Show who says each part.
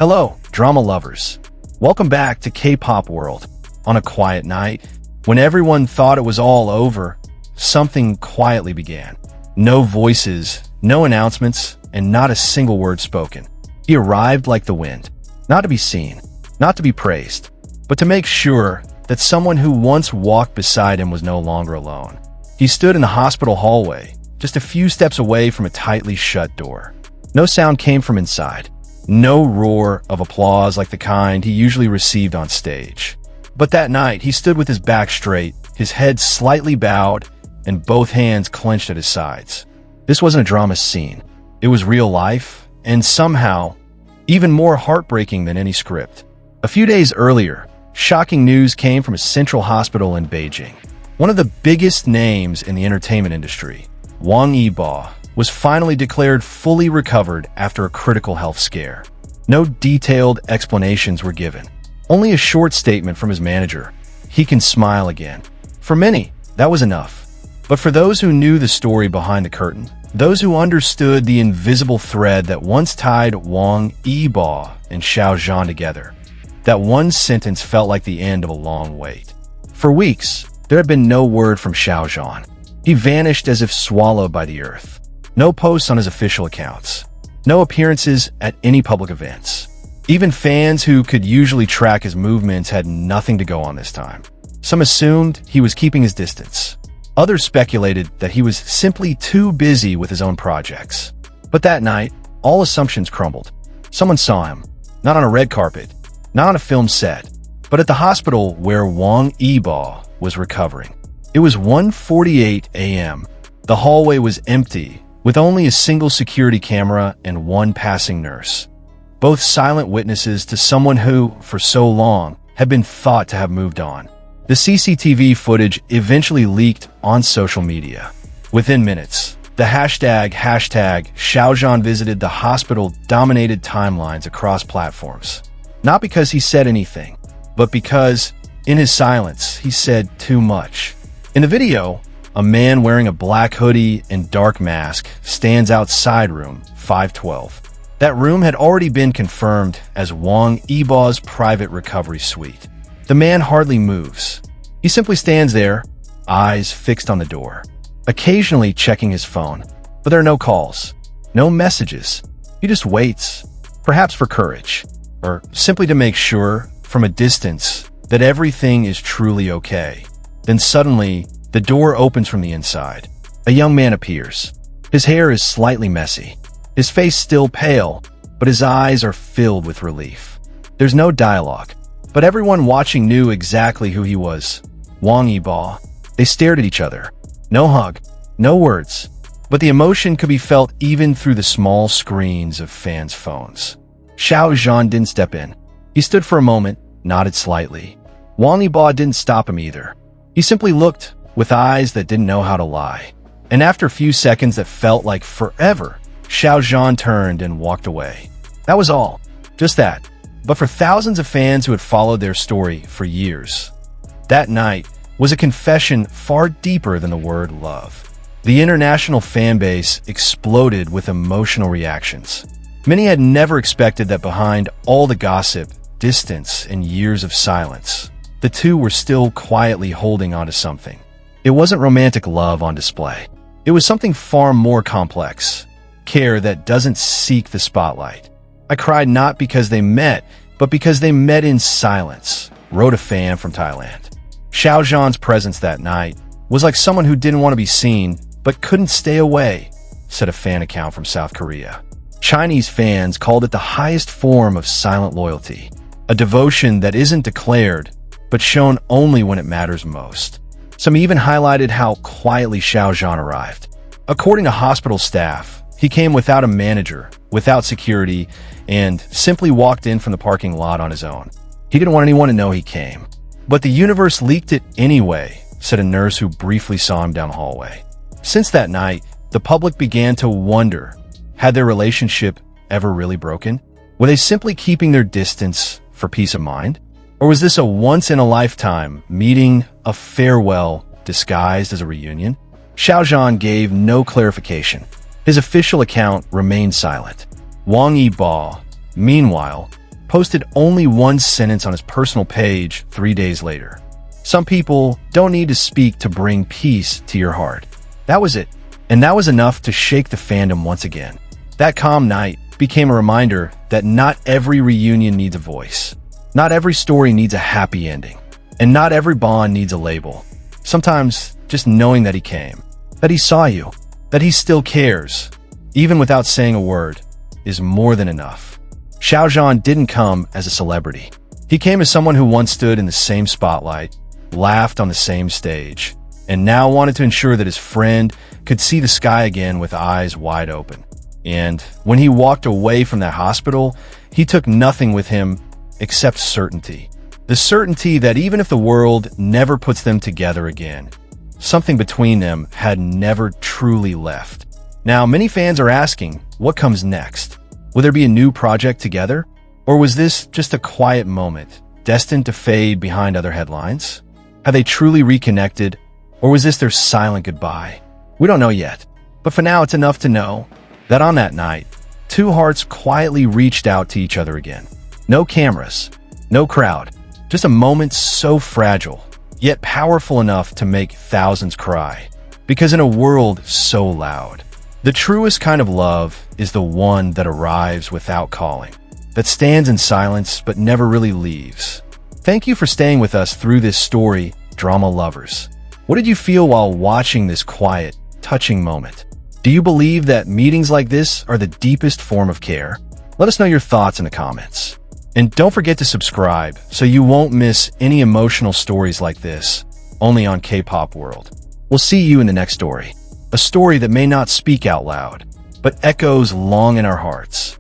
Speaker 1: Hello, drama lovers. Welcome back to K-pop world. On a quiet night, when everyone thought it was all over, something quietly began. No voices, no announcements, and not a single word spoken. He arrived like the wind, not to be seen, not to be praised, but to make sure that someone who once walked beside him was no longer alone. He stood in the hospital hallway, just a few steps away from a tightly shut door. No sound came from inside. No roar of applause like the kind he usually received on stage. But that night, he stood with his back straight, his head slightly bowed, and both hands clenched at his sides. This wasn't a drama scene. It was real life, and somehow, even more heartbreaking than any script. A few days earlier, shocking news came from a central hospital in Beijing. One of the biggest names in the entertainment industry, Wang Yibo, was finally declared fully recovered after a critical health scare. No detailed explanations were given. Only a short statement from his manager. He can smile again. For many, that was enough. But for those who knew the story behind the curtain, those who understood the invisible thread that once tied Wang Yibo and Xiao Zhan together, that one sentence felt like the end of a long wait. For weeks, there had been no word from Xiao Zhan. He vanished as if swallowed by the earth. No posts on his official accounts. No appearances at any public events. Even fans who could usually track his movements had nothing to go on this time. Some assumed he was keeping his distance. Others speculated that he was simply too busy with his own projects. But that night, all assumptions crumbled. Someone saw him, not on a red carpet, not on a film set, but at the hospital where Wong Eba was recovering. It was 1:48 a.m. The hallway was empty, with only a single security camera and one passing nurse. Both silent witnesses to someone who, for so long, had been thought to have moved on. The CCTV footage eventually leaked on social media. Within minutes, the hashtag Xiao Zhan visited the hospital dominated timelines across platforms. Not because he said anything, but because, in his silence, he said too much. In the video, a man wearing a black hoodie and dark mask stands outside room 512. That room had already been confirmed as Wong Eba's private recovery suite. The man hardly moves. He simply stands there, eyes fixed on the door, occasionally checking his phone. But there are no calls, no messages. He just waits, perhaps for courage, or simply to make sure, from a distance, that everything is truly okay. Then suddenly, the door opens from the inside. A young man appears. His hair is slightly messy. His face still pale, but his eyes are filled with relief. There's no dialogue, but everyone watching knew exactly who he was. Wang Yibo. They stared at each other. No hug, no words, but the emotion could be felt even through the small screens of fans' phones. Xiao Zhan didn't step in. He stood for a moment, nodded slightly. Wang Yibo didn't stop him either. He simply looked, with eyes that didn't know how to lie. And after a few seconds that felt like forever, Xiao Zhan turned and walked away. That was all. Just that. But for thousands of fans who had followed their story for years, that night was a confession far deeper than the word love. The international fan base exploded with emotional reactions. Many had never expected that behind all the gossip, distance, and years of silence, the two were still quietly holding on to something. It wasn't romantic love on display. It was something far more complex. Care that doesn't seek the spotlight. I cried not because they met, but because they met in silence, wrote a fan from Thailand. Xiao Zhan's presence that night was like someone who didn't want to be seen, but couldn't stay away, said a fan account from South Korea. Chinese fans called it the highest form of silent loyalty, a devotion that isn't declared, but shown only when it matters most. Some even highlighted how quietly Xiao Zhan arrived. According to hospital staff, he came without a manager, without security, and simply walked in from the parking lot on his own. He didn't want anyone to know he came. But the universe leaked it anyway, said a nurse who briefly saw him down the hallway. Since that night, the public began to wonder, had their relationship ever really broken? Were they simply keeping their distance for peace of mind? Or was this a once-in-a-lifetime meeting, a farewell disguised as a reunion? Xiao Zhan gave no clarification. His official account remained silent. Wang Yibo, meanwhile, posted only one sentence on his personal page 3 days later. Some people don't need to speak to bring peace to your heart. That was it. And that was enough to shake the fandom once again. That calm night became a reminder that not every reunion needs a voice. Not every story needs a happy ending. And not every bond needs a label. Sometimes just knowing that he came, that he saw you, that he still cares, even without saying a word, is more than enough. Xiao Zhan didn't come as a celebrity. He came as someone who once stood in the same spotlight, laughed on the same stage, and now wanted to ensure that his friend could see the sky again with eyes wide open. And when he walked away from that hospital, he took nothing with him except certainty. The certainty that even if the world never puts them together again, something between them had never truly left. Now, many fans are asking, what comes next? Will there be a new project together? Or was this just a quiet moment, destined to fade behind other headlines? Have they truly reconnected? Or was this their silent goodbye? We don't know yet. But for now, it's enough to know that on that night, two hearts quietly reached out to each other again. No cameras, no crowd, just a moment so fragile, yet powerful enough to make thousands cry. Because in a world so loud, the truest kind of love is the one that arrives without calling, that stands in silence but never really leaves. Thank you for staying with us through this story, drama lovers. What did you feel while watching this quiet, touching moment? Do you believe that meetings like this are the deepest form of care? Let us know your thoughts in the comments. And don't forget to subscribe so you won't miss any emotional stories like this, only on Kpop World. We'll see you in the next story. A story that may not speak out loud, but echoes long in our hearts.